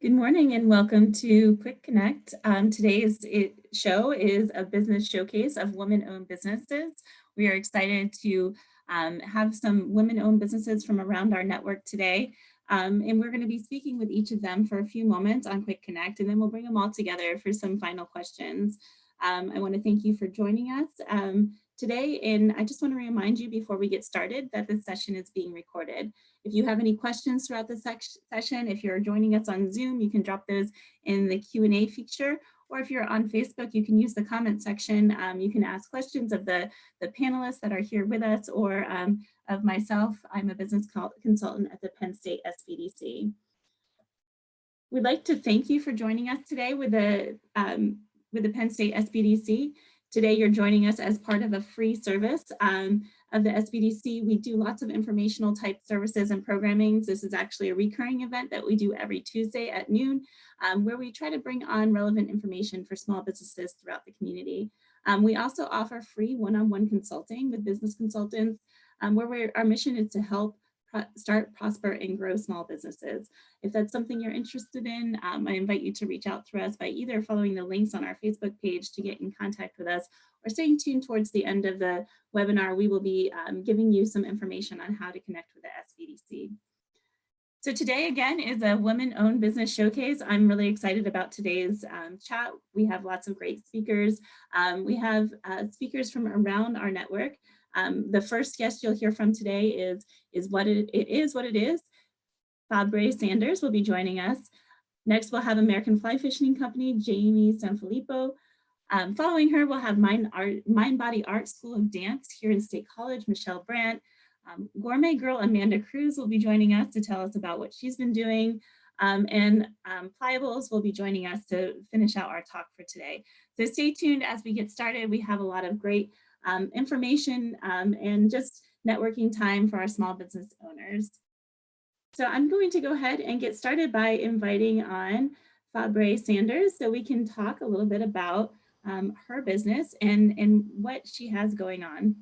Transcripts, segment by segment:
Good morning and welcome to Quick Connect. Today's show is a business showcase of women-owned businesses. We are excited to have some women-owned businesses from around our network today. And we're going to be speaking with each of them for a few moments on Quick Connect, and then we'll bring them all together for some final questions. I want to thank you for joining us today, and I just want to remind you before we get started that this session is being recorded. If you have any questions throughout the session, if you're joining us on Zoom, you can drop those in the Q&A feature, or if you're on Facebook, you can use the comment section. You can ask questions of the panelists that are here with us, or of myself. I'm a business consultant at the Penn State SBDC. We'd like to thank you for joining us today with the Penn State SBDC. Today, you're joining us as part of a free service of the SBDC. We do lots of informational type services and programming. This is actually a recurring event that we do every Tuesday at noon, where we try to bring on relevant information for small businesses throughout the community. We also offer free one-on-one consulting with business consultants, where our mission is to help start, prosper, and grow small businesses. If that's something you're interested in, I invite you to reach out to us by either following the links on our Facebook page to get in contact with us, or staying tuned towards the end of the webinar. We will be giving you some information on how to connect with the SBDC. So today, again, is a women-owned business showcase. I'm really excited about today's chat. We have lots of great speakers. We have speakers from around our network. The first guest you'll hear from today is what it is. Fabre Sanders will be joining us. Next, we'll have American Fly Fishing Company, Jamie Sanfilippo. Following her, we'll have Mind Body Art School of Dance here in State College, Michelle Brandt. Gourmet Girl Amanda Cruz will be joining us to tell us about what she's been doing. And Pliables will be joining us to finish out our talk for today. So stay tuned as we get started. We have a lot of great information and just networking time for our small business owners. So I'm going to go ahead and get started by inviting on Fabre Sanders so we can talk a little bit about her business and what she has going on.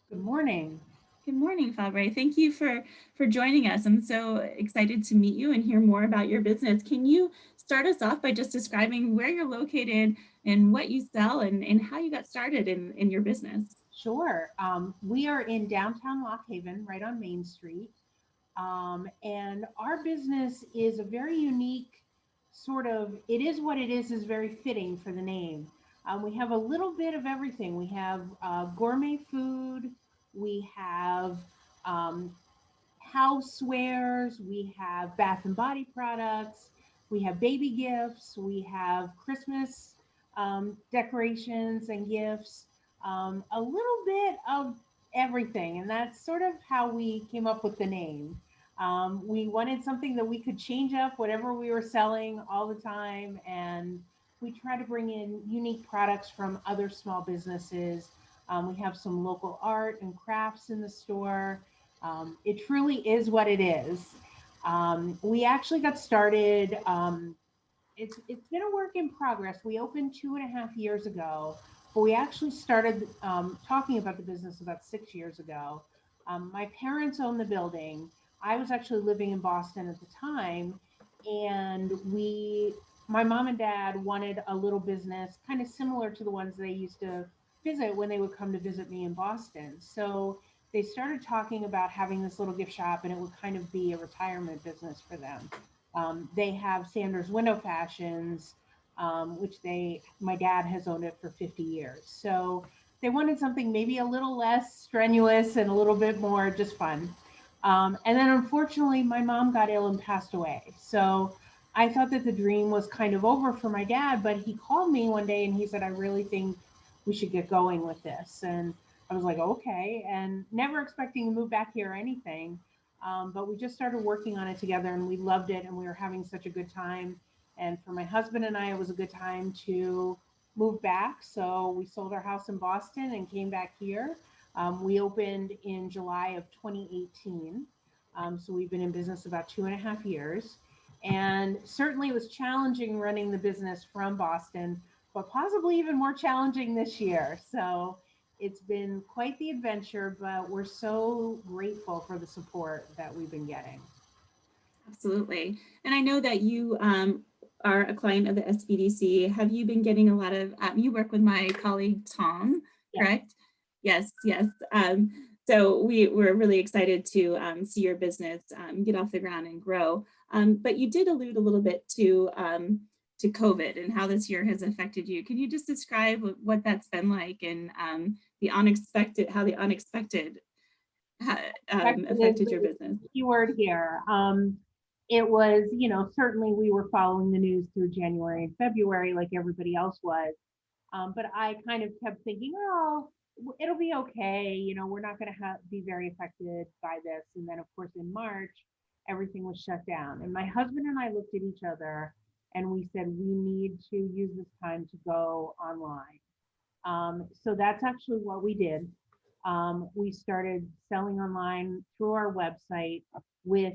Good morning. Good morning, Fabre. Thank you for joining us. I'm so excited to meet you and hear more about your business. Can you start us off by just describing where you're located and what you sell and how you got started in your business? Sure. We are in downtown Lock Haven, right on Main Street. And our business is a very unique sort of, it is what it is very fitting for the name. We have a little bit of everything. We have gourmet food. We have housewares. We have bath and body products. We have baby gifts. We have Christmas decorations and gifts. A little bit of everything. And that's sort of how we came up with the name. We wanted something that we could change up whatever we were selling all the time. And we try to bring in unique products from other small businesses. We have some local art and crafts in the store. It truly is what it is. We actually got started, it's been a work in progress. We opened 2.5 years ago, but we actually started talking about the business about 6 years ago. My parents owned the building. I was actually living in Boston at the time, and my mom and dad wanted a little business kind of similar to the ones they used to visit when they would come to visit me in Boston. So they started talking about having this little gift shop, and it would kind of be a retirement business for them. They have Sanders Window Fashions, which my dad has owned it for 50 years. So they wanted something maybe a little less strenuous and a little bit more just fun. And then unfortunately, my mom got ill and passed away. So I thought that the dream was kind of over for my dad, but he called me one day and he said, I really think we should get going with this. And I was like, okay, and never expecting to move back here or anything. But we just started working on it together and we loved it and we were having such a good time. And for my husband and I, it was a good time to move back. So we sold our house in Boston and came back here. We opened in July of 2018. So we've been in business about 2.5 years. And certainly it was challenging running the business from Boston, but possibly even more challenging this year. So it's been quite the adventure, but we're so grateful for the support that we've been getting. Absolutely. And I know that you are a client of the SBDC. Have you been getting a lot of, you work with my colleague Tom, Yeah. correct? Yes, yes. So we're really excited to see your business get off the ground and grow. But you did allude a little bit to COVID and how this year has affected you. Can you just describe what that's been like and how the unexpected Is affected your business? the keyword here. It was, certainly we were following the news through January and February like everybody else was. But I kind of kept thinking, oh, it'll be okay. We're not going to be very affected by this. And then, of course, in March, everything was shut down. And my husband and I looked at each other and we said, we need to use this time to go online. So that's actually what we did. We started selling online through our website with,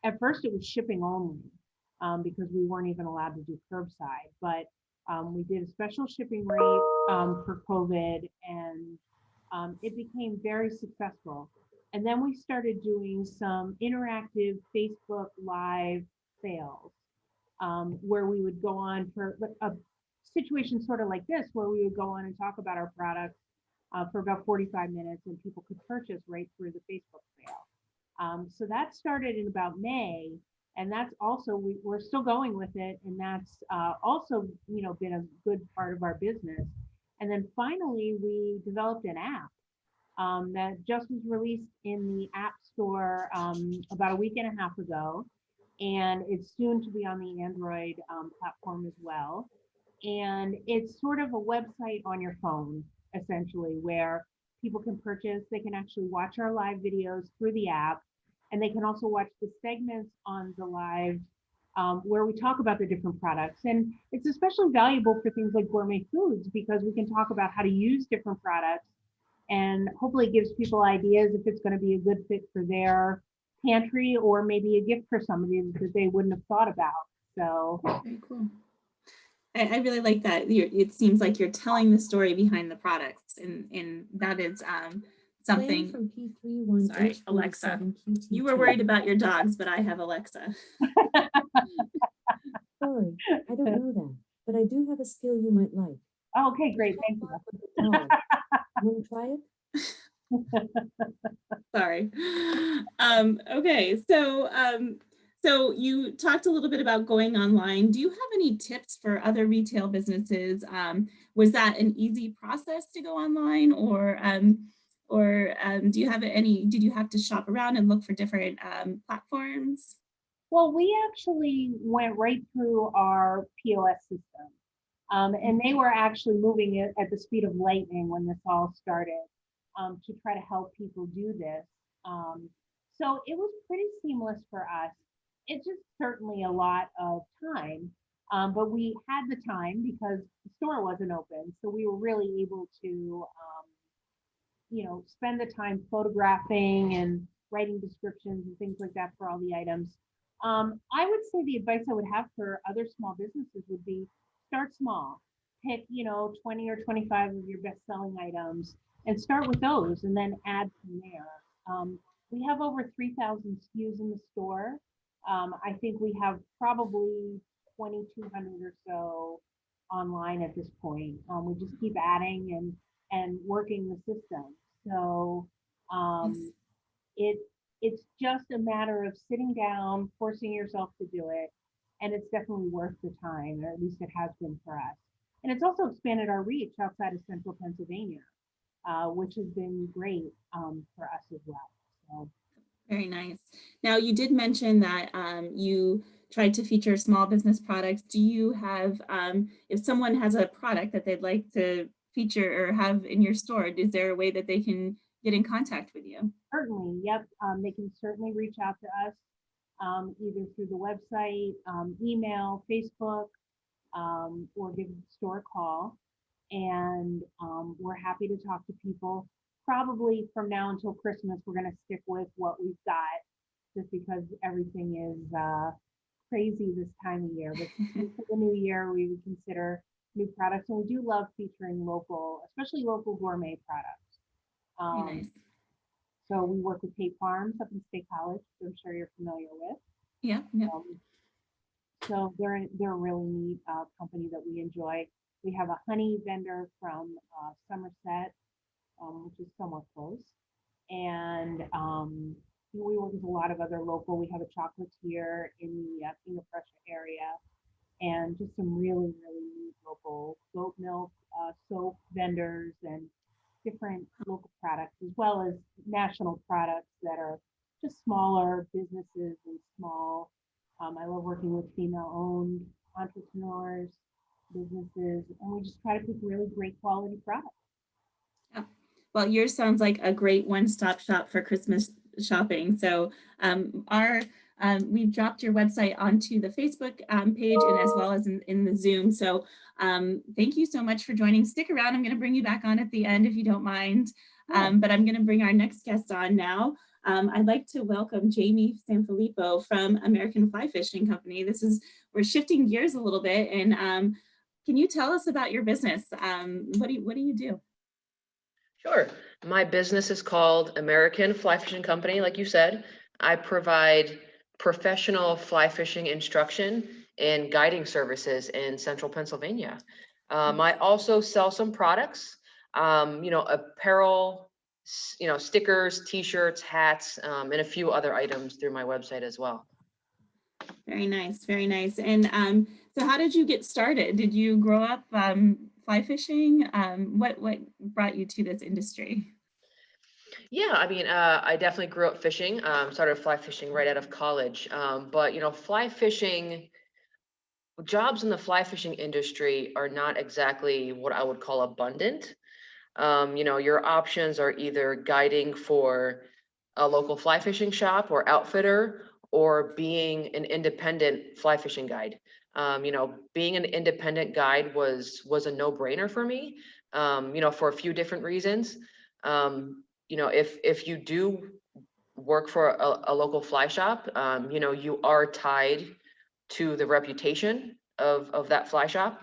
at first it was shipping only because we weren't even allowed to do curbside, but we did a special shipping rate for COVID and it became very successful. And then we started doing some interactive Facebook Live sales where we would go on for a situation sort of like this, where we would go on and talk about our products for about 45 minutes and people could purchase right through the Facebook sale. So that started in about May. And that's also, we're still going with it. And that's also, been a good part of our business. And then finally, we developed an app that just was released in the App Store about a week and a half ago. And it's soon to be on the Android platform as well. And it's sort of a website on your phone, essentially, where people can purchase, they can actually watch our live videos through the app, and they can also watch the segments on the live where we talk about the different products. And it's especially valuable for things like gourmet foods because we can talk about how to use different products and hopefully it gives people ideas if it's going to be a good fit for their pantry or maybe a gift for somebody that they wouldn't have thought about. So Very cool. I really like that. It seems like you're telling the story behind the products, and that is something. From P31 Sorry, Alexa. You were worried about your dogs, but I have Alexa. Sorry, I don't know that, but I do have a skill you might like. Okay, great. Thank you. Want to try it? Sorry. Okay, so you talked a little bit about going online. Do you have any tips for other retail businesses? Was that an easy process to go online, or do you have any? Did you have to shop around and look for different platforms? Well, we actually went right through our POS system. And they were actually moving it at the speed of lightning when this all started to try to help people do this. So it was pretty seamless for us. It's just certainly a lot of time, but we had the time because the store wasn't open. So we were really able to, spend the time photographing and writing descriptions and things like that for all the items. I would say the advice I would have for other small businesses would be start small. Pick, 20 or 25 of your best selling items and start with those and then add from there. We have over 3,000 SKUs in the store. I think we have probably 2,200 or so online at this point. We just keep adding and working the system. So Yes. it's just a matter of sitting down, forcing yourself to do it, and it's definitely worth the time, or at least it has been for us. And it's also expanded our reach outside of central Pennsylvania, which has been great for us as well. So. Very nice. Now, you did mention that you tried to feature small business products. Do you have, if someone has a product that they'd like to feature or have in your store, is there a way that they can get in contact with you? Certainly, yep. They can certainly reach out to us either through the website, email, Facebook, or give the store a call. And we're happy to talk to people. Probably from now until Christmas, we're going to stick with what we've got just because everything is crazy this time of year. But for the new year, we would consider new products. And we do love featuring local, especially local gourmet products. Very nice. So we work with Tate Farms up in State College, which I'm sure you're familiar with. Yeah, yeah. So they're a really neat company that we enjoy. We have a honey vendor from Somerset, which is somewhat close, and we work with a lot of other local. We have a chocolatier in the King of Prussia area, and just some really neat local goat milk, soap vendors, and different local products, as well as national products that are just smaller businesses and small. I love working with female-owned entrepreneurs, businesses, and we just try to pick really great quality products. Yeah. Well, yours sounds like a great one-stop shop for Christmas shopping. So we've dropped your website onto the Facebook page and as well as in the Zoom. So thank you so much for joining. Stick around. I'm going to bring you back on at the end if you don't mind. But I'm going to bring our next guest on now. I'd like to welcome Jamie Sanfilippo from American Fly Fishing Company. We're shifting gears a little bit. And can you tell us about your business? What do you do? Sure. My business is called American Fly Fishing Company, like you said. I provide professional fly fishing instruction and guiding services in central Pennsylvania. I also sell some products, apparel, stickers, t-shirts, hats, and a few other items through my website as well. Very nice, very nice. And so how did you get started? Did you grow up fly fishing? What brought you to this industry? Yeah, I mean, I definitely grew up fishing, started fly fishing right out of college. But, fly fishing, jobs in the fly fishing industry are not exactly what I would call abundant. Your options are either guiding for a local fly fishing shop or outfitter, or being an independent fly fishing guide. Being an independent guide was a no-brainer for me, for a few different reasons. If you do work for a local fly shop, you are tied to the reputation of that fly shop.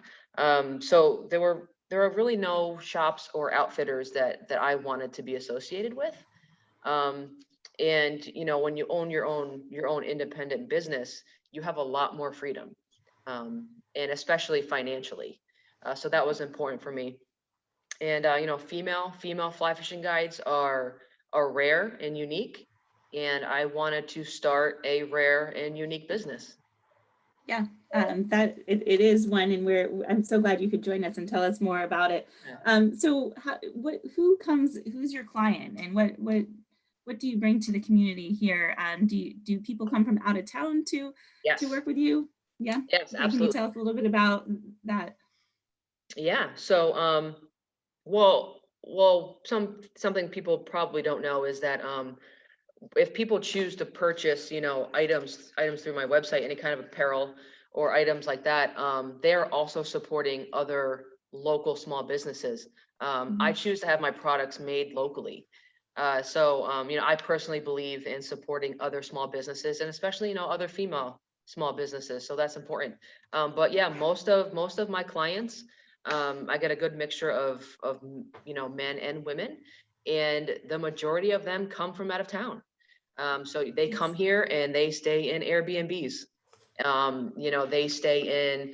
So there are really no shops or outfitters that I wanted to be associated with. And when you own your own independent business, you have a lot more freedom, and especially financially. So that was important for me. And female fly fishing guides are rare and unique, and I wanted to start a rare and unique business. Yeah, that it is one, and I'm so glad you could join us and tell us more about it. Yeah. So who's your client, and what do you bring to the community here? Do people come from out of town to Yes. work with you? Yeah. Yes, Okay, can you absolutely. tell us a little bit about that? Yeah. So, well, something people probably don't know is that if people choose to purchase, items through my website, any kind of apparel or items like that, they're also supporting other local small businesses. I choose to have my products made locally. So, I personally believe in supporting other small businesses, and especially, other female small businesses. So that's important. But yeah, most of my clients, I get a good mixture of men and women, and the majority of them come from out of town. So they come here and they stay in Airbnbs. They stay in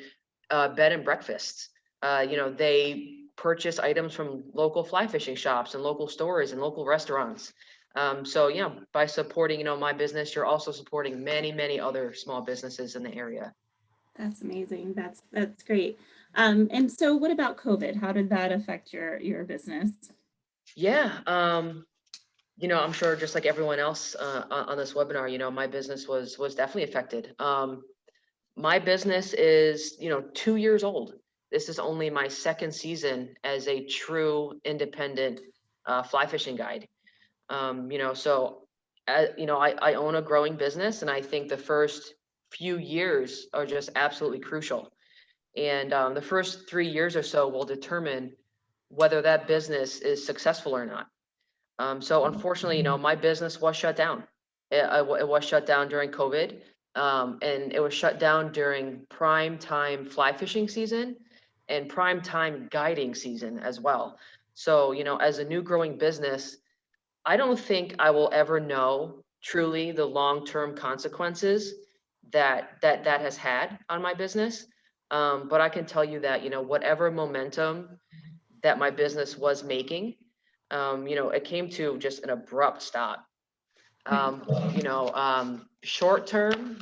bed and breakfasts. They purchase items from local fly fishing shops and local stores and local restaurants. So yeah, by supporting, my business, you're also supporting many other small businesses in the area. That's amazing. That's great. And so what about COVID? How did that affect your business? Yeah. I'm sure just like everyone else on this webinar, my business was definitely affected. My business is, 2 years old. This is only my second season as a true independent fly fishing guide. I own a growing business, and I think the first few years are just absolutely crucial. And the first 3 years or so will determine whether that business is successful or not. So unfortunately, my business was shut down. It was shut down during COVID, and it was shut down during prime time fly fishing season and prime time guiding season as well. So, as a new growing business, I don't think I will ever know truly the long-term consequences that has had on my business. But I can tell you that, whatever momentum that my business was making, it came to just an abrupt stop. Short-term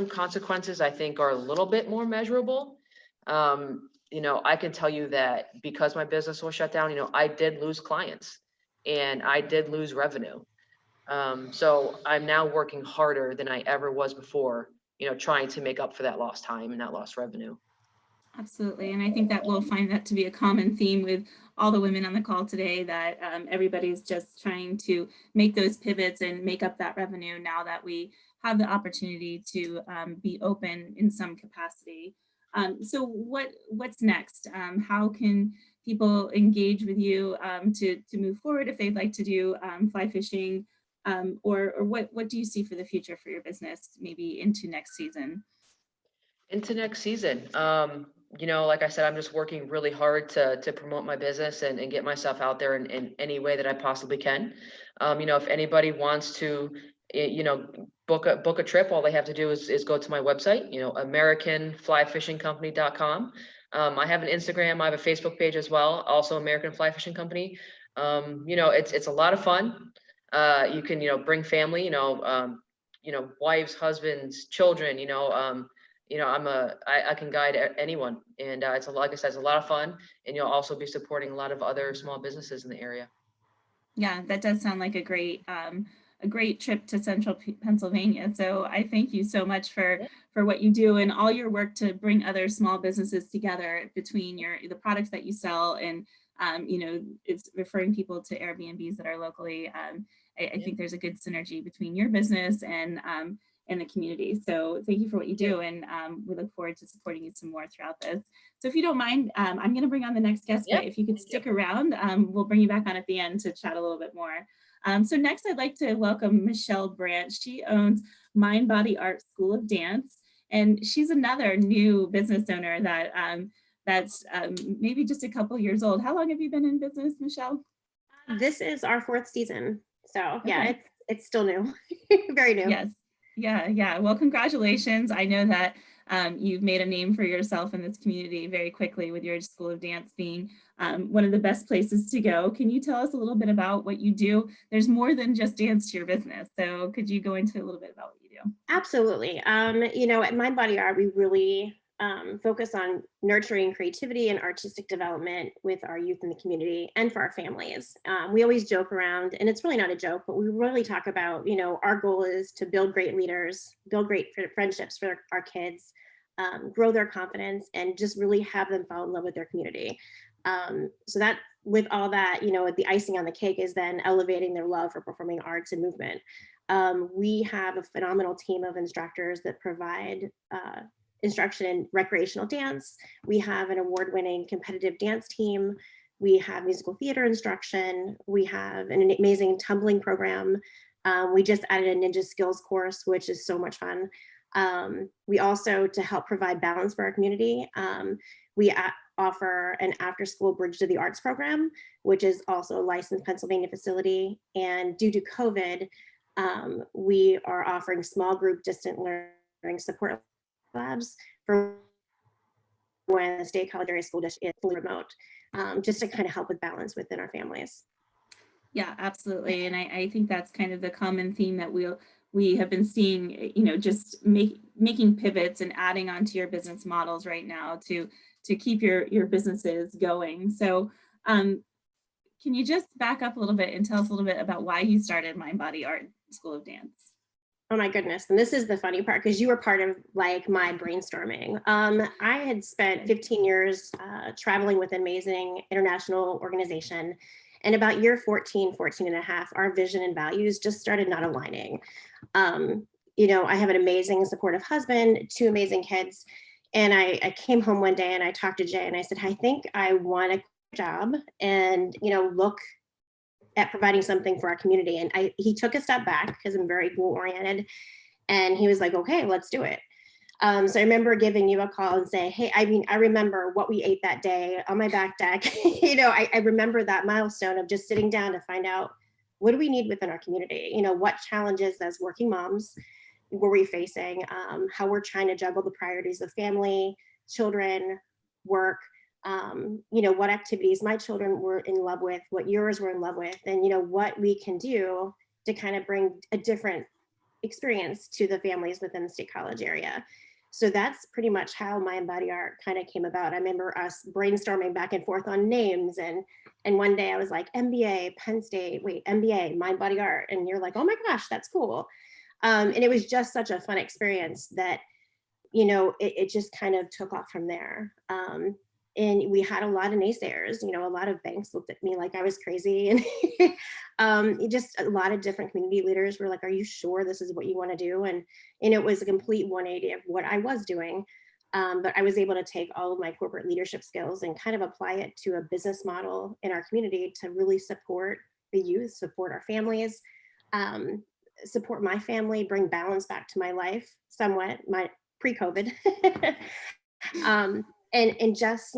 consequences, I think, are a little bit more measurable. I can tell you that because my business was shut down, I did lose clients and I did lose revenue. So I'm now working harder than I ever was before, trying to make up for that lost time and that lost revenue. Absolutely. And I think that we'll find that to be a common theme with all the women on the call today, that everybody's just trying to make those pivots and make up that revenue now that we have the opportunity to be open in some capacity. So what's next? How can people engage with you to move forward if they'd like to do fly fishing? Or what do you see for the future for your business, maybe into next season? Into next season. Like I said, I'm just working really hard to promote my business and get myself out there in any way that I possibly can. If anybody wants to, book a trip, all they have to do is go to my website, AmericanFlyFishingCompany.com. I have an Instagram, I have a Facebook page as well, also American Fly Fishing Company. It's a lot of fun. You can, bring family, wives, husbands, children, I can guide anyone, and like I said, it's a lot of fun, and you'll also be supporting a lot of other small businesses in the area. Yeah, that does sound like a great trip to central Pennsylvania. So I thank you so much for what you do and all your work to bring other small businesses together between the products that you sell and it's referring people to Airbnbs that are locally. I think there's a good synergy between your business and the community. So thank you for what you do. And we look forward to supporting you some more throughout this. So if you don't mind, I'm going to bring on the next guest, but if you could stick around, we'll bring you back on at the end to chat a little bit more. So next I'd like to welcome Michelle Branch. She owns Mind Body Art School of Dance. And she's another new business owner that's maybe just a couple years old. How long have you been in business, Michelle? This is our 4th season. So Okay. yeah, it's still new, very new. Yes. Yeah. Well, congratulations. I know that you've made a name for yourself in this community very quickly with your School of Dance being one of the best places to go. Can you tell us a little bit about what you do? There's more than just dance to your business. So could you go into a little bit about what you do? Absolutely. At Mind Body Art, we really focus on nurturing creativity and artistic development with our youth in the community and for our families. We always joke around, and it's really not a joke, but we really talk about, our goal is to build great leaders, build great friendships for our kids, grow their confidence, and just really have them fall in love with their community. So that, with all that, the icing on the cake is then elevating their love for performing arts and movement. We have a phenomenal team of instructors that provide instruction in recreational dance. We have an award-winning competitive dance team. We have musical theater instruction. We have an amazing tumbling program. We just added a ninja skills course, which is so much fun. We also, to help provide balance for our community, we offer an after-school Bridge to the Arts program, which is also a licensed Pennsylvania facility. And due to COVID, we are offering small group distant learning support labs for when the state college area school district is fully remote, just to kind of help with balance within our families. Yeah, absolutely. And I think that's kind of the common theme that we have been seeing, just making pivots and adding onto your business models right now to keep your businesses going. So can you just back up a little bit and tell us a little bit about why you started Mind Body Art School of Dance? Oh my goodness. And this is the funny part, because you were part of like my brainstorming. I had spent 15 years traveling with an amazing international organization. And about year 14 and a half, our vision and values just started not aligning. I have an amazing and supportive husband, 2 amazing kids. And I came home one day and I talked to Jay and I said, I think I want a job and, look at providing something for our community. And he took a step back because I'm very goal oriented. And he was like, okay, let's do it. So I remember giving you a call and say, hey, I remember what we ate that day on my back deck. I remember that milestone of just sitting down to find out, what do we need within our community? What challenges as working moms were we facing, how we're trying to juggle the priorities of family, children, work, what activities my children were in love with, what yours were in love with, and, what we can do to kind of bring a different experience to the families within the State College area. So that's pretty much how Mind Body Art kind of came about. I remember us brainstorming back and forth on names, and one day I was like, MBA, Penn State, wait, MBA, Mind Body Art, and you're like, oh my gosh, that's cool. And it was just such a fun experience that, it just kind of took off from there. And we had a lot of naysayers, a lot of banks looked at me like I was crazy, and just a lot of different community leaders were like, are you sure this is what you want to do? And it was a complete 180 of what I was doing. But I was able to take all of my corporate leadership skills and kind of apply it to a business model in our community to really support the youth, support our families, support my family, bring balance back to my life somewhat, my pre-COVID. And just,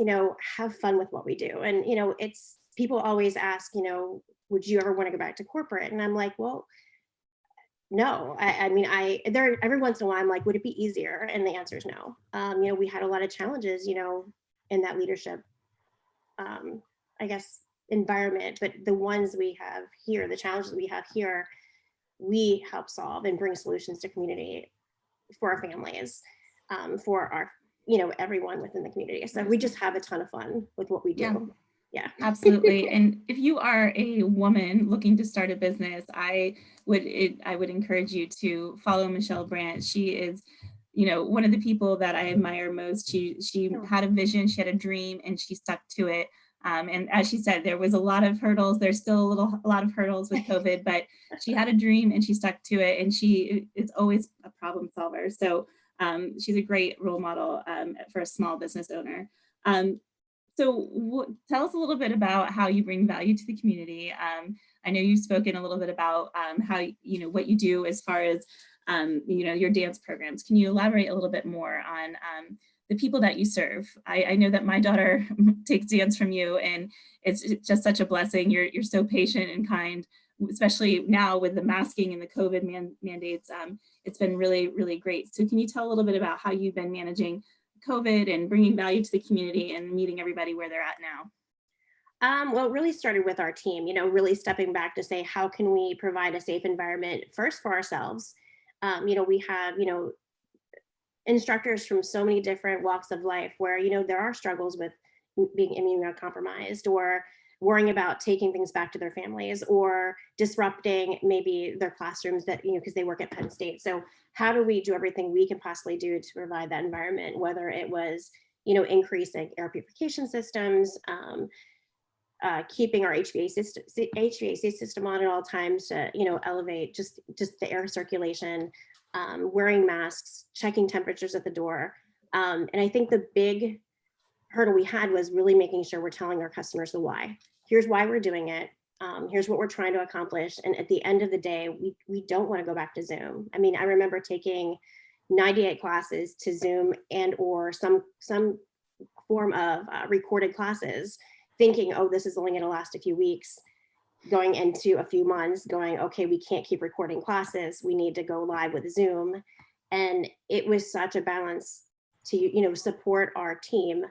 have fun with what we do. And, it's, people always ask, would you ever want to go back to corporate? And I'm like, well, no. I mean, every once in a while, I'm like, would it be easier? And the answer is no. We had a lot of challenges, in that leadership, I guess, environment, but the ones we have here, the challenges we have here, we help solve and bring solutions to community for our families, for our everyone within the community. So we just have a ton of fun with what we do. Yeah, absolutely. And if you are a woman looking to start a business, I would encourage you to follow Michelle Brandt. She is, one of the people that I admire most. She had a vision, she had a dream, and she stuck to it. And as she said, there was a lot of hurdles. There's still a lot of hurdles with COVID, but she had a dream and she stuck to it. And she is always a problem solver. So she's a great role model for a small business owner. So tell us a little bit about how you bring value to the community. I know you've spoken a little bit about how, what you do as far as, your dance programs. Can you elaborate a little bit more on the people that you serve? I know that my daughter takes dance from you, and it's just such a blessing. You're so patient and kind, especially now with the masking and the COVID mandates. It's been really, really great. So can you tell a little bit about how you've been managing COVID and bringing value to the community and meeting everybody where they're at now? Well, it really started with our team, really stepping back to say, how can we provide a safe environment first for ourselves? We have, instructors from so many different walks of life where, there are struggles with being immunocompromised or worrying about taking things back to their families or disrupting maybe their classrooms that, because they work at Penn State. So how do we do everything we can possibly do to provide that environment, whether it was, increasing air purification systems, keeping our HVAC system on at all times to, elevate just the air circulation, wearing masks, checking temperatures at the door. And I think the big hurdle we had was really making sure we're telling our customers the why. Here's why we're doing it. Here's what we're trying to accomplish. And at the end of the day, we don't want to go back to Zoom. I mean, I remember taking 98 classes to Zoom and or some form of recorded classes, thinking, oh, this is only going to last a few weeks, going into a few months, going, okay, we can't keep recording classes. We need to go live with Zoom. And it was such a balance to, support our team,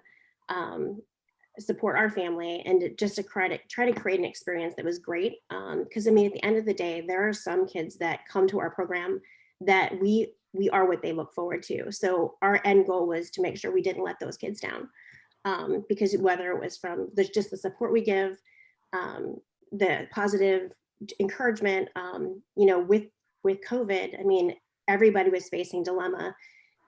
support our family, and just to try to create an experience that was great. Because I mean, at the end of the day, there are some kids that come to our program that we are what they look forward to. So our end goal was to make sure we didn't let those kids down. Because whether it was from just the support we give, the positive encouragement, with COVID, I mean, everybody was facing dilemma.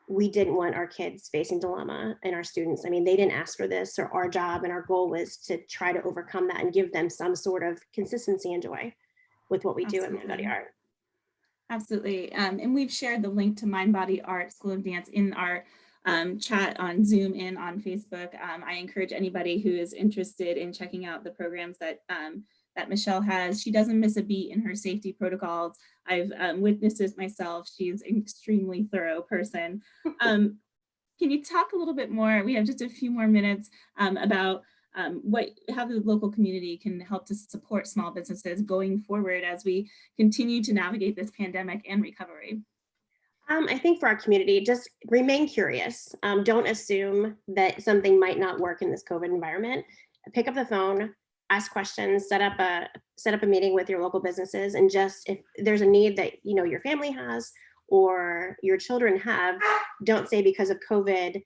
We didn't want our kids facing dilemma, and our students. I mean, they didn't ask for this, or our job and our goal was to try to overcome that and give them some sort of consistency and joy with what we do at Mind Body Art. Absolutely. And we've shared the link to Mind Body Art School of Dance in our chat on Zoom and on Facebook. I encourage anybody who is interested in checking out the programs that Michelle has. She doesn't miss a beat in her safety protocols. I've witnessed it myself. She's an extremely thorough person. Can you talk a little bit more? We have just a few more minutes about how the local community can help to support small businesses going forward as we continue to navigate this pandemic and recovery. I think for our community, just remain curious. Don't assume that something might not work in this COVID environment. Pick up the phone, ask questions, set up a meeting with your local businesses, and just if there's a need that your family has or your children have, don't say because of COVID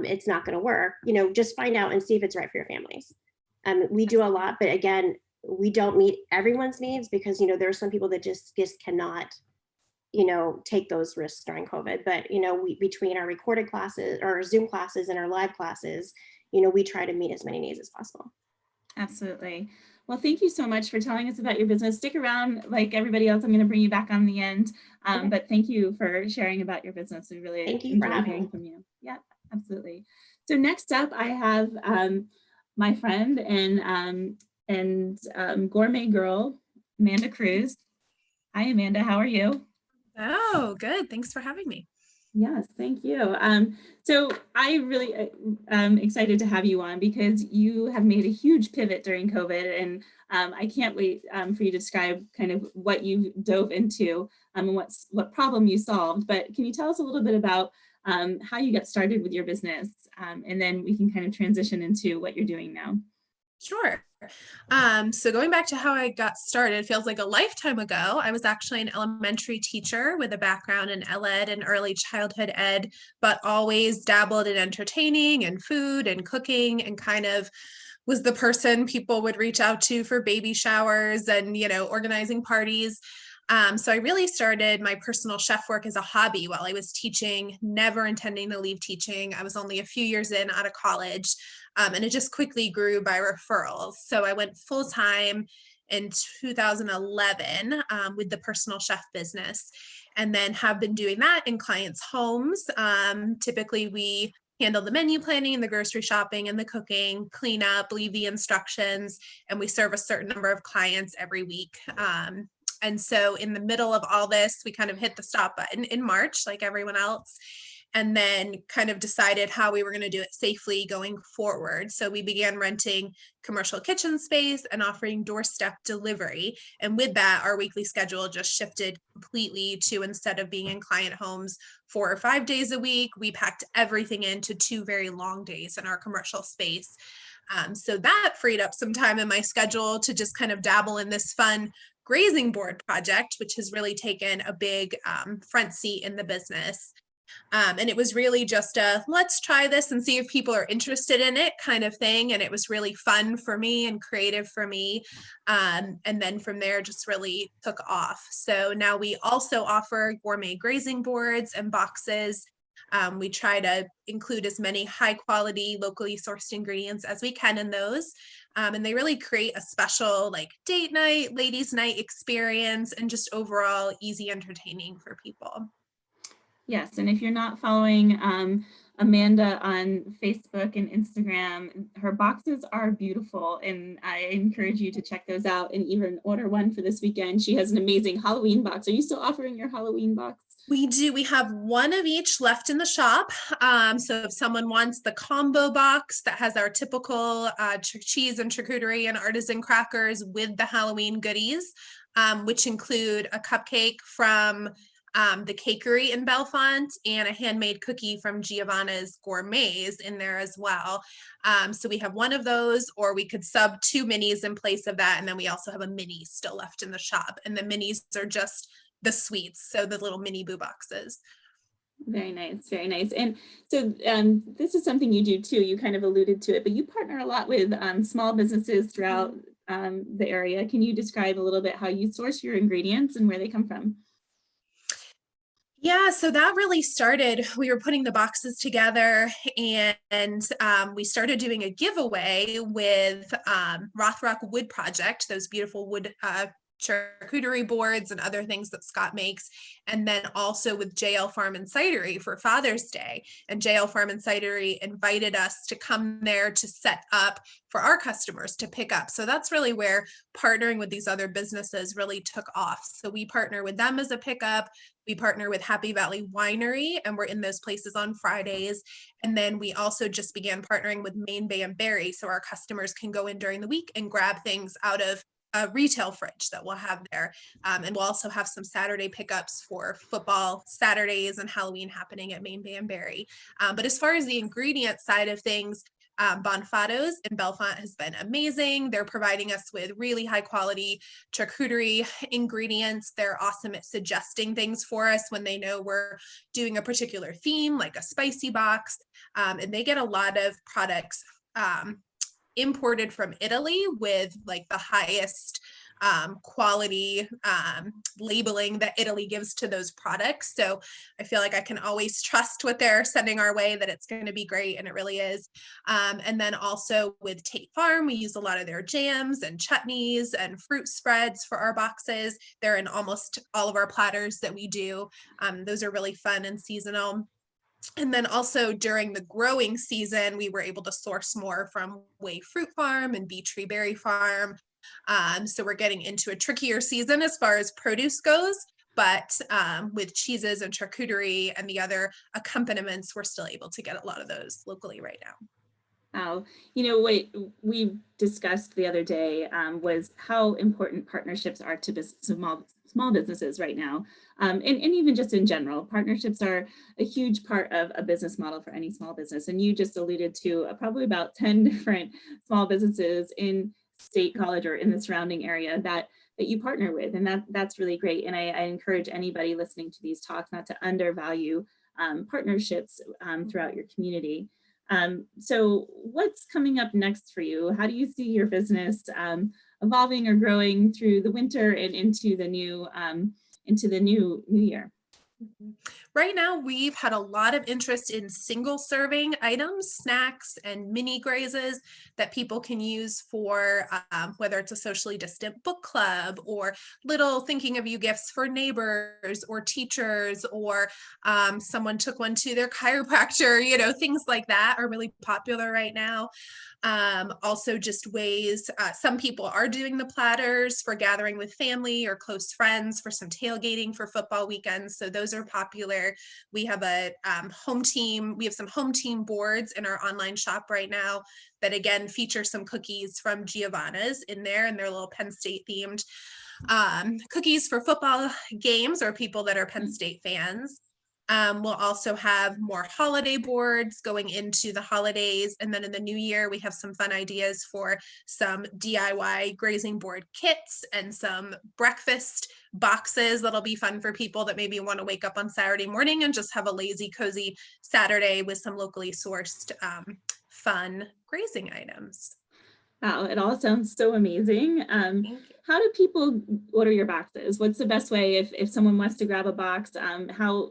it's not going to work. Just find out and see if it's right for your families. We do a lot, but again, we don't meet everyone's needs because there are some people that just cannot take those risks during COVID. But, we, between our recorded classes or our Zoom classes and our live classes, we try to meet as many needs as possible. Absolutely. Well, thank you so much for telling us about your business. Stick around like everybody else. I'm going to bring you back on the end. But thank you for sharing about your business. We really Thank you for enjoy having hearing me. from you. Yeah, absolutely. So next up, I have my friend and gourmet girl, Amanda Cruz. Hi, Amanda. How are you? Oh, good. Thanks for having me. Yes, thank you. So I really am excited to have you on because you have made a huge pivot during COVID, and I can't wait for you to describe kind of what you dove into and what problem you solved. But can you tell us a little bit about how you got started with your business, and then we can kind of transition into what you're doing now. Sure. So going back to how I got started, feels like a lifetime ago. I was actually an elementary teacher with a background in ed and early childhood ed, but always dabbled in entertaining and food and cooking, and kind of was the person people would reach out to for baby showers and, organizing parties. So I really started my personal chef work as a hobby while I was teaching, never intending to leave teaching. I was only a few years in out of college, and it just quickly grew by referrals. So I went full time in 2011 with the personal chef business, and then have been doing that in clients' homes. Typically, we handle the menu planning, the grocery shopping, and the cooking, clean up, leave the instructions, and we serve a certain number of clients every week. And so in the middle of all this, we kind of hit the stop button in March, like everyone else, and then kind of decided how we were going to do it safely going forward. So we began renting commercial kitchen space and offering doorstep delivery. And with that, our weekly schedule just shifted completely to, instead of being in client homes 4 or 5 days a week, we packed everything into 2 very long days in our commercial space. So that freed up some time in my schedule to just kind of dabble in this fun grazing board project, which has really taken a big front seat in the business. And it was really just a let's try this and see if people are interested in it kind of thing. And it was really fun for me and creative for me. And then from there, just really took off. So now we also offer gourmet grazing boards and boxes. We try to include as many high quality, locally sourced ingredients as we can in those. And they really create a special date night, ladies' night experience, and just overall easy entertaining for people. Yes, and if you're not following Amanda on Facebook and Instagram, her boxes are beautiful, and I encourage you to check those out and even order one for this weekend. She has an amazing Halloween box. Are you still offering your Halloween box? We do. We have one of each left in the shop. So if someone wants the combo box that has our typical cheese and charcuterie and artisan crackers with the Halloween goodies, which include a cupcake from the Cakery in Bellefonte and a handmade cookie from Giovanna's Gourmets in there as well. So we have one of those, or we could sub 2 minis in place of that. And then we also have a mini still left in the shop. And the minis are just the sweets, so the little mini boo boxes. Very nice, very nice. And so this is something you do too. You kind of alluded to it, but you partner a lot with small businesses throughout the area. Can you describe a little bit how you source your ingredients and where they come from? Yeah, so that really started, we were putting the boxes together, and we started doing a giveaway with Rothrock Wood Project, those beautiful wood charcuterie boards and other things that Scott makes. And then also with JL Farm and Cidery for Father's Day. And JL Farm and Cidery invited us to come there to set up for our customers to pick up. So that's really where partnering with these other businesses really took off. So we partner with them as a pickup. We partner with Happy Valley Winery, and we're in those places on Fridays. And then we also just began partnering with Main Bay and Berry, so our customers can go in during the week and grab things out of a retail fridge that we'll have there. And we'll also have some Saturday pickups for football Saturdays and Halloween happening at Main Banbury. But as far as the ingredient side of things, Bonfado's in Bellefonte has been amazing. They're providing us with really high quality charcuterie ingredients. They're awesome at suggesting things for us when they know we're doing a particular theme, like a spicy box. And they get a lot of products imported from Italy with like the highest quality labeling that Italy gives to those products. So I feel like I can always trust what they're sending our way, that it's going to be great, and it really is. And then also with Tate Farm, we use a lot of their jams and chutneys and fruit spreads for our boxes. They're in almost all of our platters that we do. Those are really fun and seasonal. And then also during the growing season, we were able to source more from Way Fruit Farm and Bee Tree Berry Farm. So we're getting into a trickier season as far as produce goes, but with cheeses and charcuterie and the other accompaniments, we're still able to get a lot of those locally right now. Wow. You know, what we discussed the other day was how important partnerships are to small businesses right now. And even just in general, partnerships are a huge part of a business model for any small business. And you just alluded to probably about 10 different small businesses in State College or in the surrounding area that you partner with. And that's really great. And I encourage anybody listening to these talks not to undervalue partnerships throughout your community. So what's coming up next for you? How do you see your business evolving or growing through the winter and into the new year? Right now, we've had a lot of interest in single serving items, snacks, and mini grazes that people can use for whether it's a socially distant book club or little thinking of you gifts for neighbors or teachers, or someone took one to their chiropractor, you know, things like that are really popular right now. Also just ways, some people are doing the platters for gathering with family or close friends for some tailgating for football weekends. So those are popular. We have a home team. We have some home team boards in our online shop right now that again feature some cookies from Giovanna's in there, and they're little Penn State themed cookies for football games or people that are Penn State fans. We'll also have more holiday boards going into the holidays. And then in the new year, we have some fun ideas for some DIY grazing board kits and some breakfast boxes that'll be fun for people that maybe want to wake up on Saturday morning and just have a lazy, cozy Saturday with some locally sourced fun grazing items. Wow, it all sounds so amazing. How do people order your boxes? What's the best way if someone wants to grab a box? How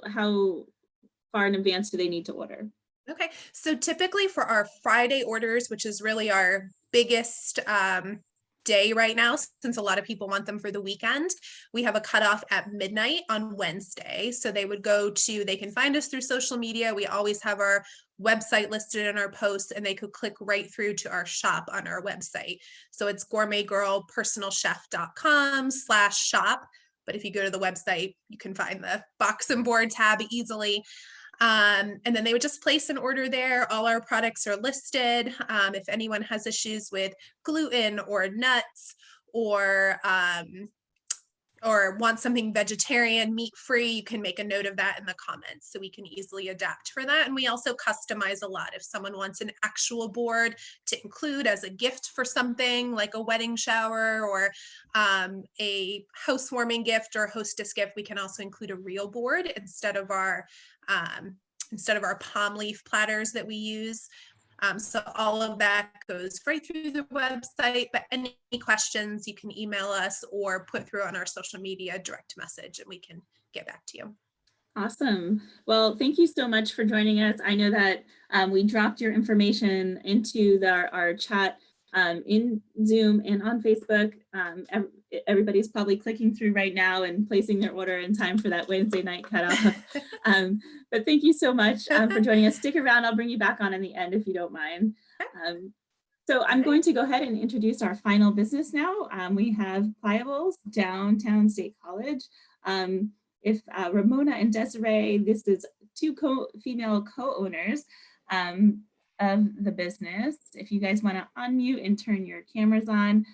far in advance do they need to order? Okay, so typically for our Friday orders, which is really our biggest day right now, since a lot of people want them for the weekend, we have a cutoff at midnight on Wednesday. So they would they can find us through social media. We always have our website listed in our posts, and they could click right through to our shop on our website. So it's gourmetgirlpersonalchef.com/shop. But if you go to the website, you can find the box and board tab easily. And then they would just place an order there. All our products are listed. If anyone has issues with gluten or nuts or want something vegetarian, meat-free, you can make a note of that in the comments so we can easily adapt for that. And we also customize a lot. If someone wants an actual board to include as a gift for something like a wedding shower or a housewarming gift or hostess gift, we can also include a real board instead of our palm leaf platters that we use. So all of that goes right through the website, but any questions you can email us or put through on our social media direct message and we can get back to you. Awesome. Well, thank you so much for joining us. I know that we dropped your information into our chat in Zoom and on Facebook. Everybody's probably clicking through right now and placing their order in time for that Wednesday night cutoff. But thank you so much for joining us. Stick around. I'll bring you back on in the end if you don't mind. So I'm going to go ahead and introduce our final business now. We have Pliables, downtown State College. If Ramona and Desiree, this is two female co-owners of the business. If you guys want to unmute and turn your cameras on,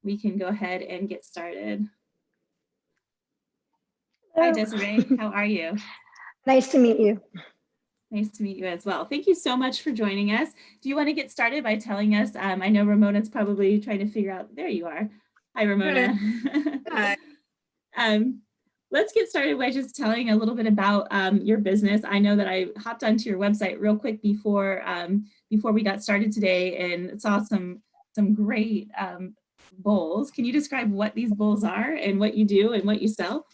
we can go ahead and get started. Hi, Desiree. How are you? Nice to meet you. Nice to meet you as well. Thank you so much for joining us. Do you want to get started by telling us? I know Ramona's probably trying to figure out. There you are. Hi, Ramona. Hi. Let's get started by just telling a little bit about your business. I know that I hopped onto your website real quick before we got started today and saw some great bowls. Can you describe what these bowls are and what you do and what you sell?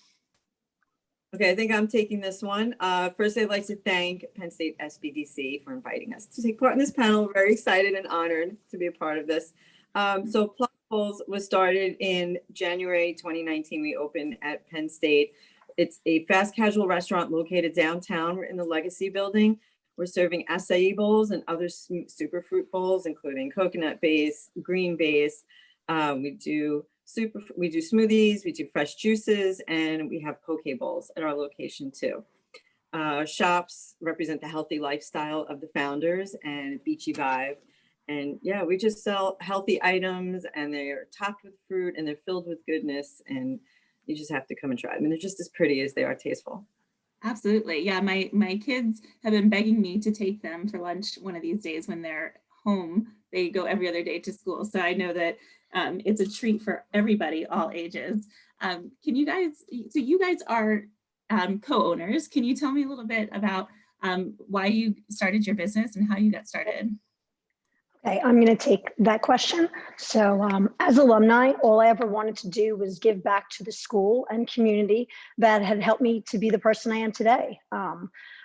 Okay, I think I'm taking this one. First, I'd like to thank Penn State SBDC for inviting us to take part in this panel. We're very excited and honored to be a part of this. So Plum Bowls was started in January 2019. We opened at Penn State. It's a fast casual restaurant located downtown. We're in the Legacy building. We're serving acai bowls and other superfruit bowls, including coconut base, green base. We do smoothies, we do fresh juices, and we have poke bowls at our location too. Shops represent the healthy lifestyle of the founders and beachy vibe. And yeah, we just sell healthy items, and they're topped with fruit and they're filled with goodness, and you just have to come and try them. And they're just as pretty as they are tasteful. Absolutely. Yeah, my kids have been begging me to take them for lunch one of these days when they're home. They go every other day to school. So I know that it's a treat for everybody, all ages. So you guys are co-owners. Can you tell me a little bit about why you started your business and how you got started? Okay, I'm going to take that question. So as alumni, all I ever wanted to do was give back to the school and community that had helped me to be the person I am today.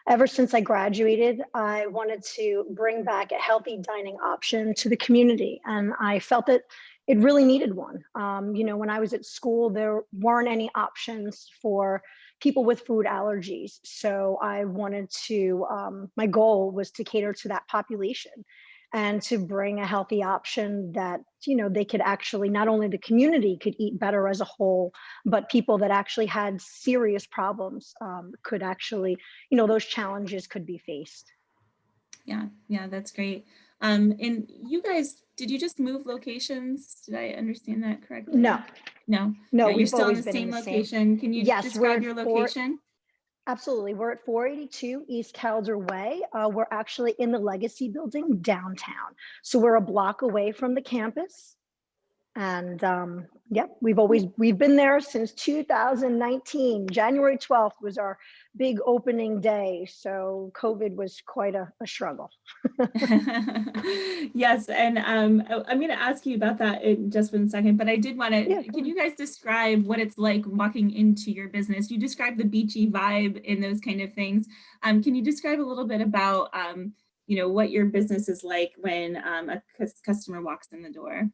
Ever since I graduated, I wanted to bring back a healthy dining option to the community, and I felt that it really needed one. When I was at school, there weren't any options for people with food allergies. So I wanted to, my goal was to cater to that population and to bring a healthy option that, they could actually, not only the community could eat better as a whole, but people that actually had serious problems could actually, those challenges could be faced. Yeah, that's great. And you guys, did you just move locations? Did I understand that correctly? No, you're we've still in always the been same in the location. Can you describe your location? Absolutely. We're at 482 East Calder Way. We're actually in the Legacy building downtown. So we're a block away from the campus. And yep, we've been there since 2019. January 12th was our big opening day. So COVID was quite a struggle. Yes, and I'm going to ask you about that in just one second, but I did want to, can you guys describe what it's like walking into your business? You described the beachy vibe and those kind of things. Can you describe a little bit about, what your business is like when a customer walks in the door?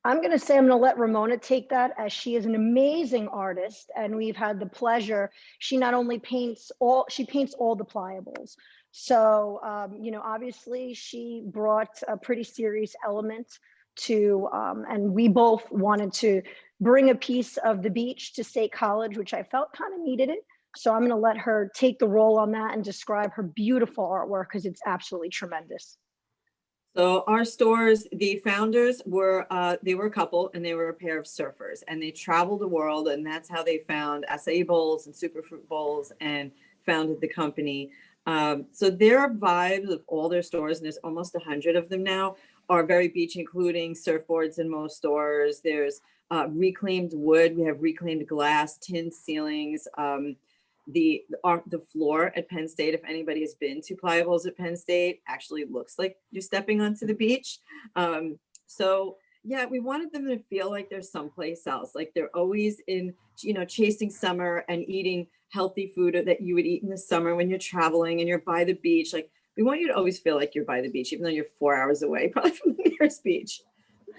I'm going to say I'm going to let Ramona take that, as she is an amazing artist, and we've had the pleasure. She not only paints all the pliables. So, obviously she brought a pretty serious element to, and we both wanted to bring a piece of the beach to State College, which I felt kind of needed it. So I'm going to let her take the role on that and describe her beautiful artwork, because it's absolutely tremendous. So our stores, the founders were, they were a couple, and they were a pair of surfers, and they traveled the world, and that's how they found acai bowls and superfruit bowls and founded the company. So their vibes of all their stores, and there's almost 100 of them now, are very beach, including surfboards in most stores. There's reclaimed wood. We have reclaimed glass, tin ceilings. The floor at Penn State, if anybody has been to pliables at Penn State, actually looks like you're stepping onto the beach. So yeah, we wanted them to feel like they're someplace else, like they're always in, chasing summer and eating healthy food that you would eat in the summer when you're traveling and you're by the beach. Like, we want you to always feel like you're by the beach, even though you're 4 hours away, probably from the nearest beach.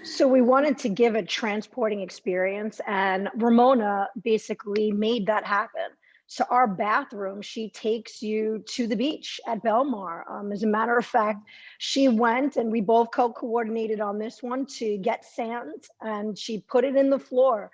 So we wanted to give a transporting experience, and Ramona basically made that happen. So our bathroom, she takes you to the beach at Belmar. As a matter of fact, she went, and we both co-coordinated on this one, to get sand, and she put it in the floor.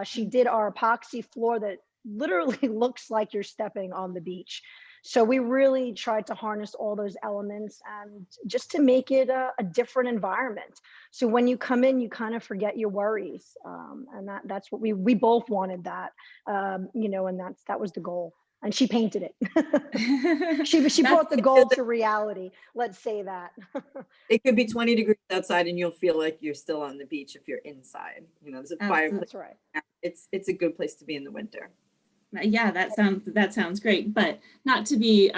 She did our epoxy floor that literally looks like you're stepping on the beach. So we really tried to harness all those elements and just to make it a different environment. So when you come in, you kind of forget your worries. And that's what we both wanted that, you know, and that was the goal. And she painted it. She brought the goal to reality. Let's say that. It could be 20 degrees outside and you'll feel like you're still on the beach if you're inside. You know, there's a fireplace. That's right. It's a good place to be in the winter. Yeah, that sounds great, but not to be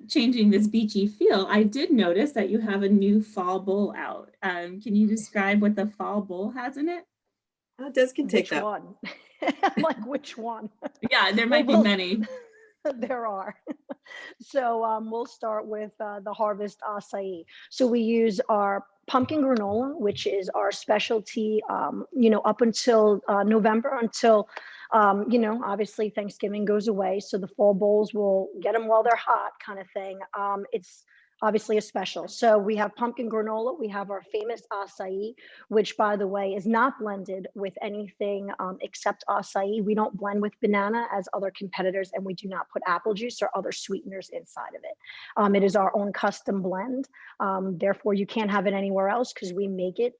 changing this beachy feel. I did notice that you have a new fall bowl out. Can you describe what the fall bowl has in it? Oh, Des can take Which that. one? Like which one? Yeah, there might be Well, many. There are. So we'll start with the harvest acai. So we use our pumpkin granola, which is our specialty, you know, up until November, until, you know, obviously Thanksgiving goes away. So the fall bowls, will get them while they're hot kind of thing. It's obviously a special. So we have pumpkin granola. We have our famous acai, which by the way, is not blended with anything except acai. We don't blend with banana as other competitors, and we do not put apple juice or other sweeteners inside of it. It is our own custom blend. Therefore, you can't have it anywhere else because we make it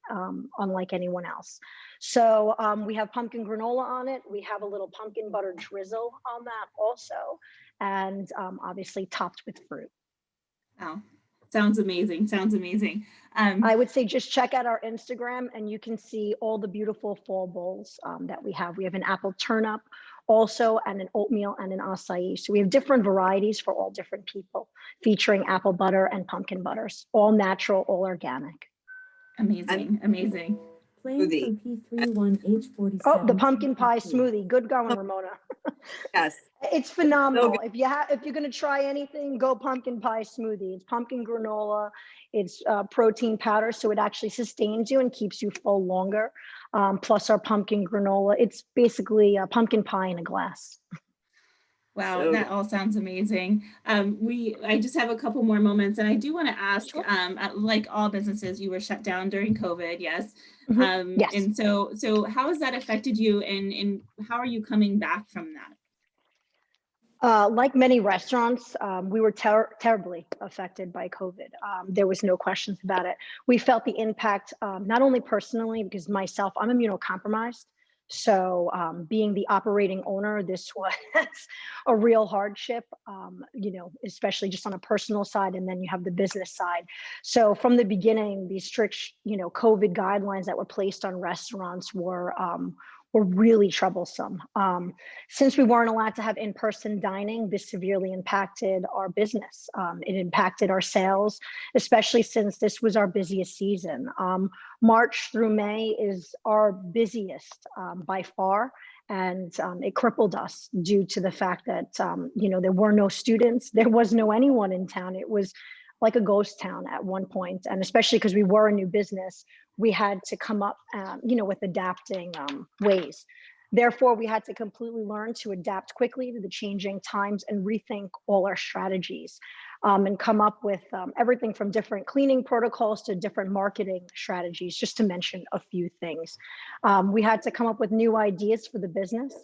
unlike anyone else. So we have pumpkin granola on it. We have a little pumpkin butter drizzle on that also, and obviously topped with fruit. Wow, sounds amazing. Sounds amazing. I would say just check out our Instagram and you can see all the beautiful fall bowls that we have. We have an apple turnip also, and an oatmeal and an acai. So we have different varieties for all different people, featuring apple butter and pumpkin butters, all natural, all organic. Amazing, amazing. Playing from P31H47. Oh, the pumpkin pie smoothie. Good going, Ramona. Yes. It's phenomenal. If you're going to try anything, go pumpkin pie smoothie. It's pumpkin granola. It's protein powder, so it actually sustains you and keeps you full longer. Plus our pumpkin granola. It's basically a pumpkin pie in a glass. Wow, So that all sounds amazing. I just have a couple more moments, and I do want to ask, Sure. like all businesses, you were shut down during COVID, yes. Yes. And so how has that affected you, and how are you coming back from that? Like many restaurants, we were terribly affected by COVID. There was no questions about it. We felt the impact, not only personally, because myself, I'm immunocompromised. So being the operating owner, this was a real hardship, you know, especially just on a personal side, and then you have the business side. So from the beginning, these strict, you know, COVID guidelines that were placed on restaurants were really troublesome. Since we weren't allowed to have in-person dining, this severely impacted our business. It impacted our sales, especially since this was our busiest season. March through May is our busiest by far, and it crippled us due to the fact that, you know, there were no students, there was no anyone in town. It was like a ghost town at one point, and especially because we were a new business, we had to come up, you know, with adapting ways. Therefore, we had to completely learn to adapt quickly to the changing times and rethink all our strategies, and come up with everything from different cleaning protocols to different marketing strategies, just to mention a few things. We had to come up with new ideas for the business.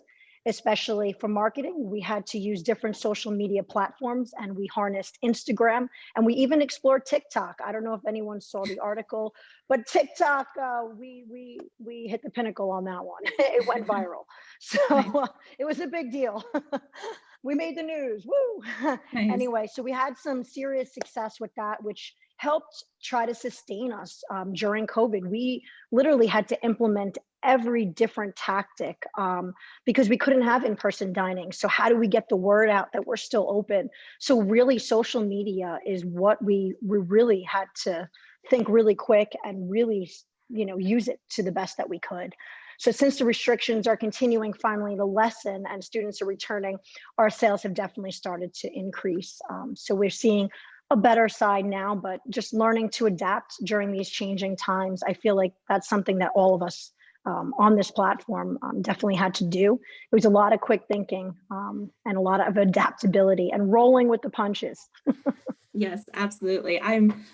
Especially for marketing, we had to use different social media platforms, and we harnessed Instagram, and we even explored TikTok. I don't know if anyone saw the article, but TikTok, we hit the pinnacle on that one. It went viral. So it was a big deal. We made the news, woo! Nice. Anyway, so we had some serious success with that, which helped try to sustain us during COVID. We literally had to implement every different tactic because we couldn't have in-person dining. So how do we get the word out that we're still open? So really social media is what we really had to think really quick and really, you know, use it to the best that we could. So since the restrictions are continuing finally to lessen and students are returning, our sales have definitely started to increase. So we're seeing a better side now, but just learning to adapt during these changing times. I feel like that's something that all of us on this platform definitely had to do. It was a lot of quick thinking and a lot of adaptability and rolling with the punches. Yes, absolutely. I'm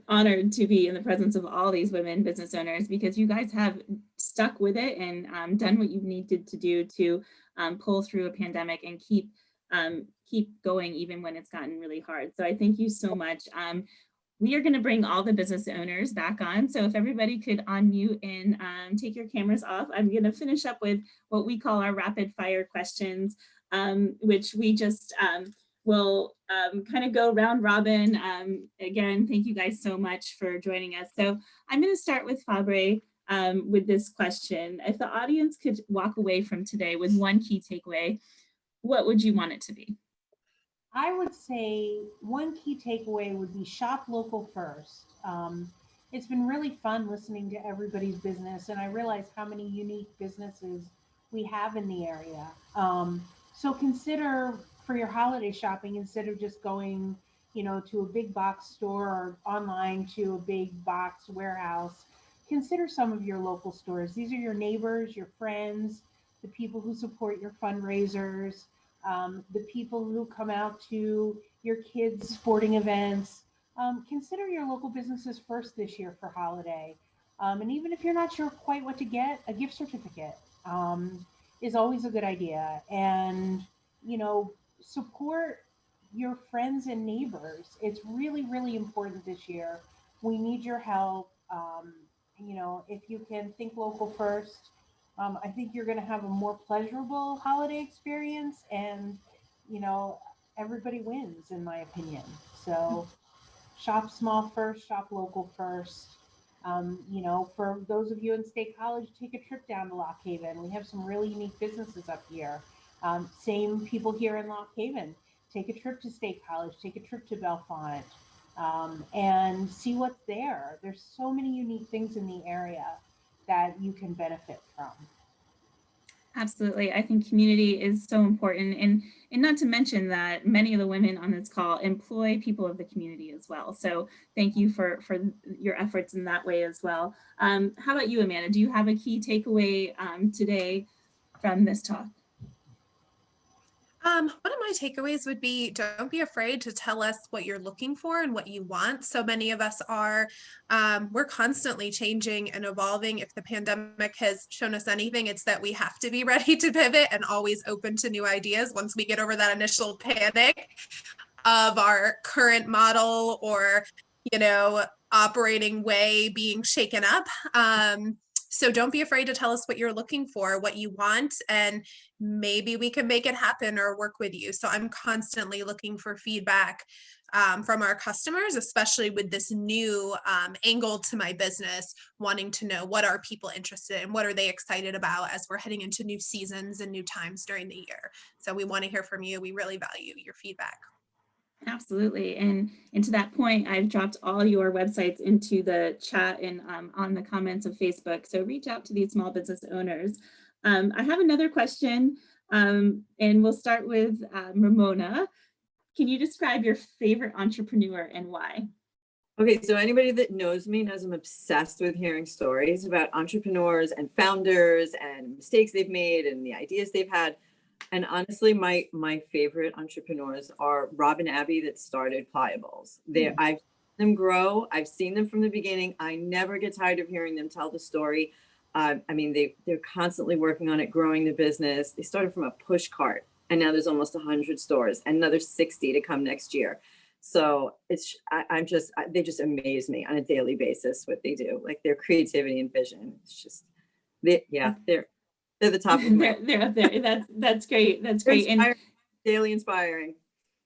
honored to be in the presence of all these women business owners, because you guys have stuck with it and done what you needed to do to pull through a pandemic and keep keep going even when it's gotten really hard. So I thank you so much. We are going to bring all the business owners back on. So if everybody could unmute and take your cameras off, I'm going to finish up with what we call our rapid fire questions, which we just will kind of go round robin. Again, thank you guys so much for joining us. So I'm going to start with Fabre with this question. If the audience could walk away from today with one key takeaway, what would you want it to be? I would say one key takeaway would be shop local first. It's been really fun listening to everybody's business, and I realize how many unique businesses we have in the area. So consider for your holiday shopping, instead of just going, to a big box store or online to a big box warehouse, consider some of your local stores. These are your neighbors, your friends, the people who support your fundraisers, the people who come out to your kids' sporting events. Consider your local businesses first this year for holiday. And even if you're not sure quite what to get, a gift certificate is always a good idea. And, support your friends and neighbors. It's really, really important this year. We need your help. If you can think local first, I think you're going to have a more pleasurable holiday experience, and everybody wins, in my opinion. So shop small first, shop local first. For those of you in State College, take a trip down to Lock Haven. We have some really unique businesses up here. Same people here in Lock Haven. Take a trip to State College, take a trip to Bellefonte, and see what's there. There's so many unique things in the area that you can benefit from. Absolutely. I think community is so important, and not to mention that many of the women on this call employ people of the community as well. So thank you for your efforts in that way as well. How about you, Amanda? Do you have a key takeaway today from this talk? One of my takeaways would be, don't be afraid to tell us what you're looking for and what you want. So many of us are, we're constantly changing and evolving. If the pandemic has shown us anything, it's that we have to be ready to pivot and always open to new ideas once we get over that initial panic of our current model or, operating way being shaken up. So don't be afraid to tell us what you're looking for, what you want, and maybe we can make it happen or work with you. So I'm constantly looking for feedback from our customers, especially with this new angle to my business, wanting to know what are people interested in, what are they excited about as we're heading into new seasons and new times during the year. So we want to hear from you. We really value your feedback. Absolutely. And to that point, I've dropped all your websites into the chat and on the comments of Facebook. So reach out to these small business owners. I have another question, and we'll start with Ramona. Can you describe your favorite entrepreneur and why? Okay, so anybody that knows me knows I'm obsessed with hearing stories about entrepreneurs and founders and mistakes they've made and the ideas they've had. And honestly, my favorite entrepreneurs are Rob and Abby that started Pliables. I've seen them grow. I've seen them from the beginning. I never get tired of hearing them tell the story. They're constantly working on it, growing the business. They started from a push cart, and now there's almost 100 stores and another 60 to come next year. So they just amaze me on a daily basis what they do, like their creativity and vision. It's just, they're the top of they're up there. That's great. That's great. And daily inspiring.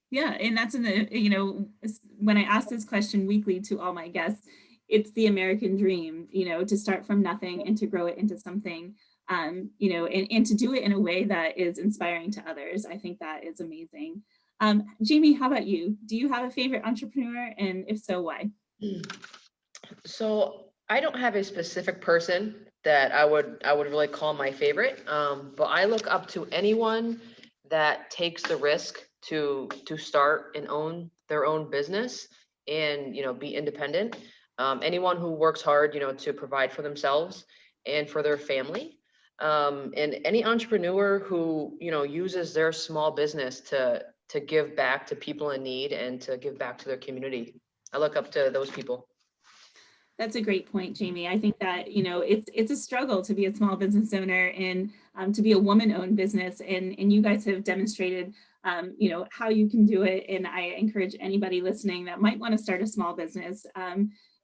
Yeah, and that's when I ask this question weekly to all my guests, it's the American dream, to start from nothing and to grow it into something, and to do it in a way that is inspiring to others. I think that is amazing. Jamie, how about you? Do you have a favorite entrepreneur, and if so, why? So I don't have a specific person that I would really call my favorite, but I look up to anyone that takes the risk to start and own their own business and be independent. Anyone who works hard to provide for themselves and for their family, and any entrepreneur who uses their small business to give back to people in need and to give back to their community. I look up to those people. That's a great point, Jamie. I think that, it's a struggle to be a small business owner and to be a woman-owned business. And you guys have demonstrated how you can do it. And I encourage anybody listening that might want to start a small business,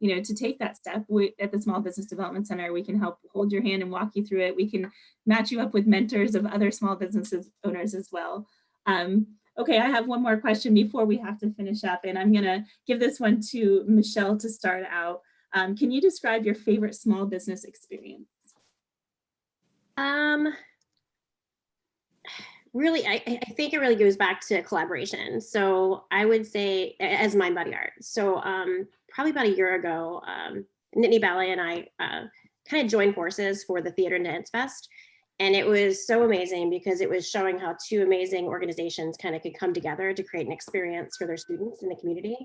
to take that step. At the Small Business Development Center, we can help hold your hand and walk you through it. We can match you up with mentors of other small businesses owners as well. Okay, I have one more question before we have to finish up, and I'm going to give this one to Michelle to start out. Can you describe your favorite small business experience? Really, I think it really goes back to collaboration. So I would say as Mind Body Art. So probably about a year ago, Nittany Ballet and I kind of joined forces for the Theater and Dance Fest. And it was so amazing because it was showing how two amazing organizations kind of could come together to create an experience for their students in the community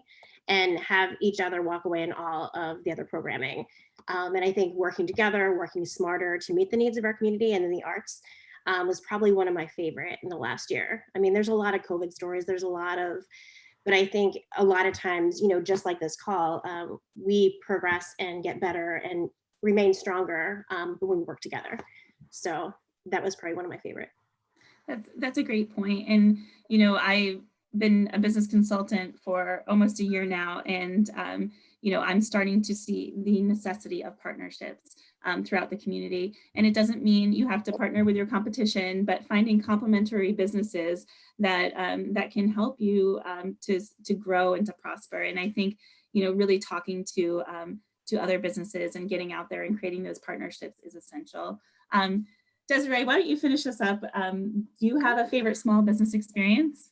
and have each other walk away in all of the other programming. And I think working together, working smarter to meet the needs of our community and in the arts was probably one of my favorite in the last year. I mean, there's a lot of COVID stories. There's a lot of, but I think a lot of times, just like this call, we progress and get better and remain stronger when we work together. So that was probably one of my favorite. That's a great point. And, I've been a business consultant for almost a year now, and, I'm starting to see the necessity of partnerships throughout the community. And it doesn't mean you have to partner with your competition, but finding complementary businesses that that can help you to grow and to prosper. And I think, really talking to other businesses and getting out there and creating those partnerships is essential. Desiree, why don't you finish this up? Do you have a favorite small business experience?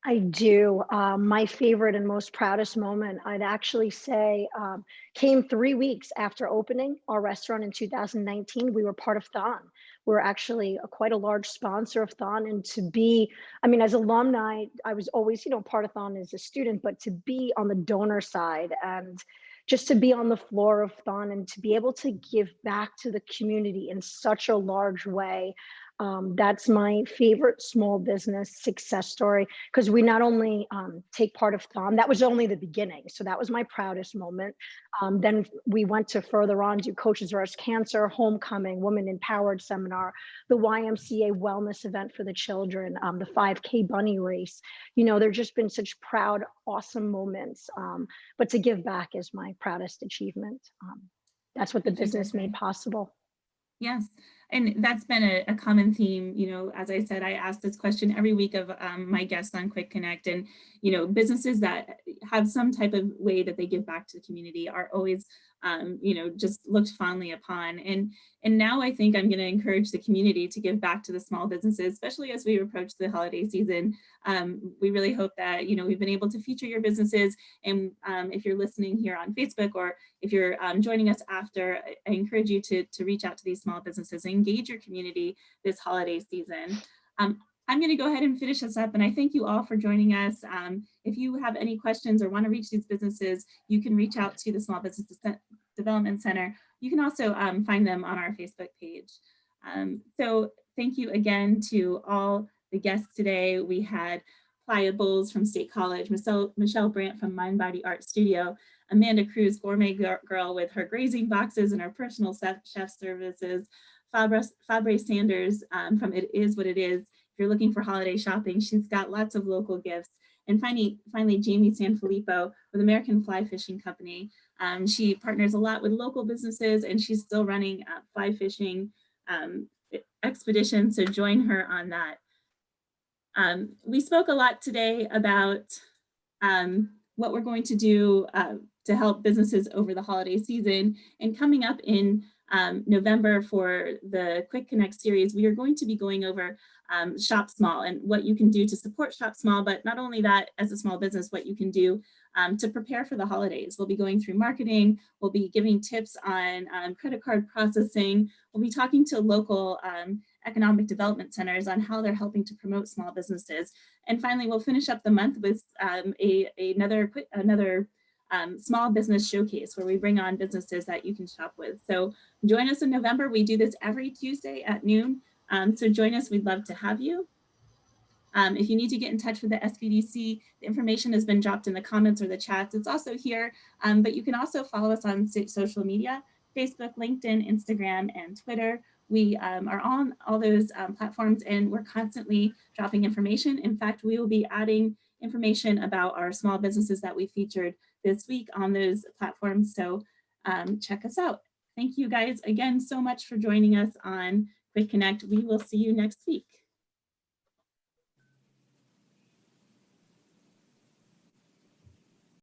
I do. My favorite and most proudest moment, I'd actually say, came 3 weeks after opening our restaurant in 2019. We were part of Thon. We're actually quite a large sponsor of Thon. And to be, as alumni, I was always, part of Thon as a student, but to be on the donor side and just to be on the floor of Thon and to be able to give back to the community in such a large way. That's my favorite small business success story, because we not only take part of Thon, that was only the beginning. So that was my proudest moment. Then we went to further on do Coaches vs. Cancer, Homecoming, Women Empowered Seminar, the YMCA Wellness event for the children, the 5K bunny race. There've just been such proud, awesome moments. But to give back is my proudest achievement. That's what the business made possible. Yes. And that's been a common theme. As I said, I ask this question every week of my guests on Quick Connect, and, businesses that have some type of way that they give back to the community are always, just looked fondly upon. And now I think I'm going to encourage the community to give back to the small businesses, especially as we approach the holiday season. We really hope that, we've been able to feature your businesses. And if you're listening here on Facebook, or if you're joining us after, I encourage you to reach out to these small businesses and engage your community this holiday season. I'm going to go ahead and finish this up, and I thank you all for joining us. If you have any questions or want to reach these businesses, you can reach out to the Small Business Development Center. You can also find them on our Facebook page. So thank you again to all the guests today. We had Playa Bowles from State College, Michelle Brandt from Mind Body Art Studio, Amanda Cruz, gourmet girl with her grazing boxes and her personal chef services, Fabre Sanders from It Is What It Is. If you're looking for holiday shopping, she's got lots of local gifts. And finally, Jamie Sanfilippo with American Fly Fishing Company. She partners a lot with local businesses, and she's still running fly fishing expeditions, so join her on that. We spoke a lot today about what we're going to do to help businesses over the holiday season. And coming up in November for the Quick Connect series, we are going to be going over Shop Small and what you can do to support Shop Small, but not only that, as a small business, what you can do to prepare for the holidays. We'll be going through marketing, we'll be giving tips on credit card processing, we'll be talking to local economic development centers on how they're helping to promote small businesses. And finally, we'll finish up the month with another small business showcase where we bring on businesses that you can shop with. So join us in November. We do this every Tuesday at noon. So join us. We'd love to have you. If you need to get in touch with the SBDC, the information has been dropped in the comments or the chats. It's also here, but you can also follow us on social media, Facebook, LinkedIn, Instagram, and Twitter. We are on all those platforms, and we're constantly dropping information. In fact, we will be adding information about our small businesses that we featured this week on those platforms. So check us out. Thank you guys again so much for joining us on Quick Connect. We will see you next week.